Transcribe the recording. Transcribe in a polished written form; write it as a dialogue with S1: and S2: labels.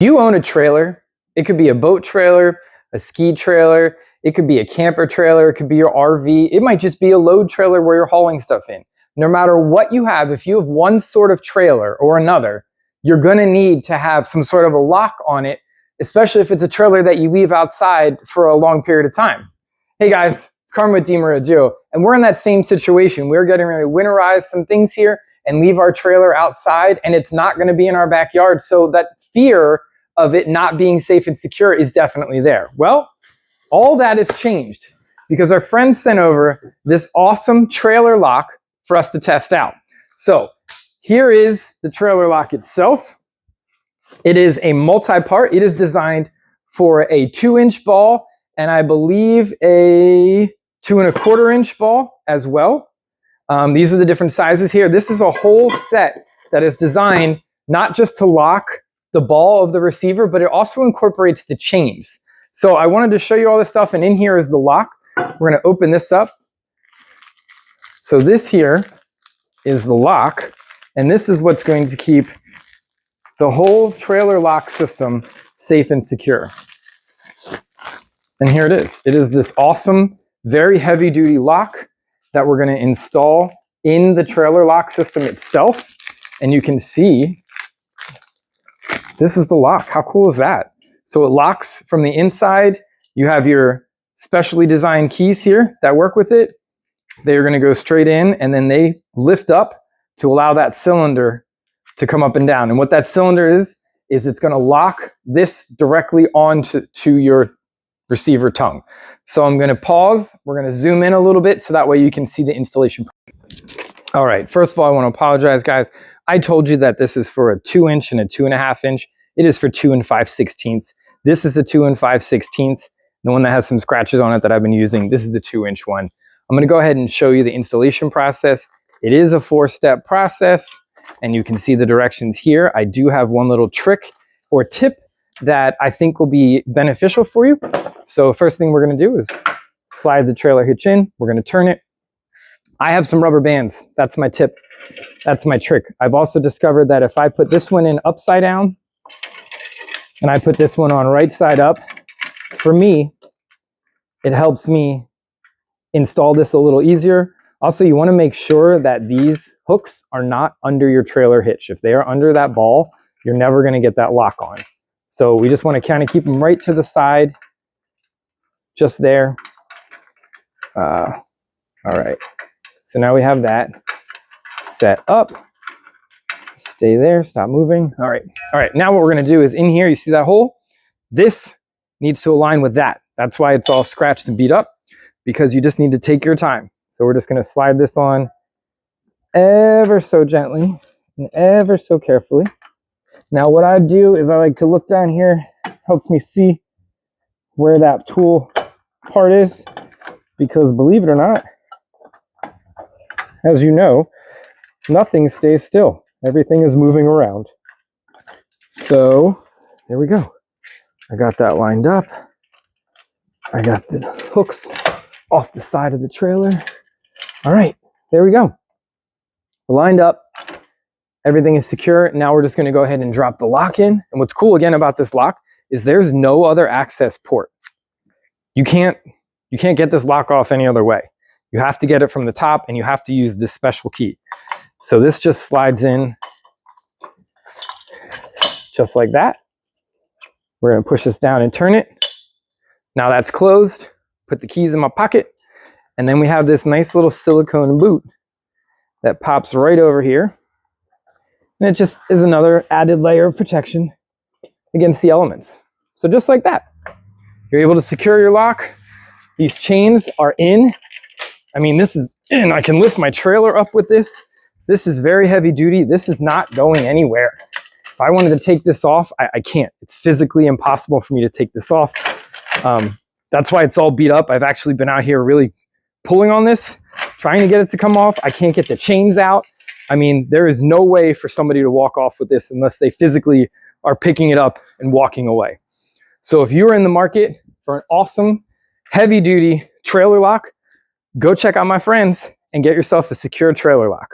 S1: You own a trailer. It could be a boat trailer, a ski trailer, it could be a camper trailer, it could be your RV, it might just be a load trailer where you're hauling stuff in. No matter what you have, if you have one sort of trailer or another, you're gonna need to have some sort of a lock on it, especially if it's a trailer that you leave outside for a long period of time. Hey guys, it's Carmen with DiMaria, and we're in that same situation. We're getting ready to winterize some things here and leave our trailer outside, and it's not gonna be in our backyard, so that fear of it not being safe and secure is definitely there. Well, all that has changed because our friends sent over this awesome trailer lock for us to test out. So here is the trailer lock itself. It is a multi-part. It is designed for a 2-inch ball and I believe a 2¼ inch ball as well. These are the different sizes here. This is a whole set that is designed not just to lock the ball of the receiver, but it also incorporates the chains. So I wanted to show you all this stuff, and in here is the lock. We're gonna open this up. So this here is the lock, and this is what's going to keep the whole trailer lock system safe and secure. And here it is. It is this awesome, very heavy duty lock that we're gonna install in the trailer lock system itself. And you can see, this is the lock. How cool is that? So it locks from the inside. You have your specially designed keys here that work with it. They're going to go straight in and then they lift up to allow that cylinder to come up and down. And what that cylinder is it's going to lock this directly onto your receiver tongue. So I'm going to pause. We're going to zoom in a little bit so that way you can see the installation. All right. First of all, I want to apologize, guys. I told you that this is for a 2-inch and a 2½ inch. It is for 2 5/16. This is the 2 5/16. The one that has some scratches on it that I've been using. This is the 2-inch one. I'm gonna go ahead and show you the installation process. It is a 4-step process and you can see the directions here. I do have one little trick or tip that I think will be beneficial for you. So first thing we're gonna do is slide the trailer hitch in. We're gonna turn it. I have some rubber bands. That's my tip. That's my trick. I've also discovered that if I put this one in upside down and I put this one on right side up, for me, it helps me install this a little easier. Also, you want to make sure that these hooks are not under your trailer hitch. If they are under that ball, you're never going to get that lock on. So we just want to kind of keep them right to the side, just there. All right. So now we have that set up. Stay there, stop moving. All right, now what we're gonna do is in here, you see that hole? This needs to align with that. That's why it's all scratched and beat up, because you just need to take your time. So we're just gonna slide this on ever so gently and ever so carefully. Now what I do is I like to look down here, helps me see where that tool part is, because believe it or not, as you know, nothing stays still. Everything is moving around. So there we go. I got that lined up. I got the hooks off the side of the trailer. All right, there we go. We're lined up. Everything is secure. Now we're just going to go ahead and drop the lock in. And what's cool again about this lock is there's no other access port. You can't get this lock off any other way. You have to get it from the top and you have to use this special key. So this just slides in just like that. We're going to push this down and turn it. Now that's closed. Put the keys in my pocket. And then we have this nice little silicone boot that pops right over here. And it just is another added layer of protection against the elements. So just like that, you're able to secure your lock. These chains are in. I mean, this is in. I can lift my trailer up with this. This is very heavy duty. This is not going anywhere. If I wanted to take this off, I can't. It's physically impossible for me to take this off. That's why it's all beat up. I've actually been out here really pulling on this, trying to get it to come off. I can't get the chains out. I mean, there is no way for somebody to walk off with this unless they physically are picking it up and walking away. So if you're in the market for an awesome, heavy duty trailer lock, go check out my friends and get yourself a secure trailer lock.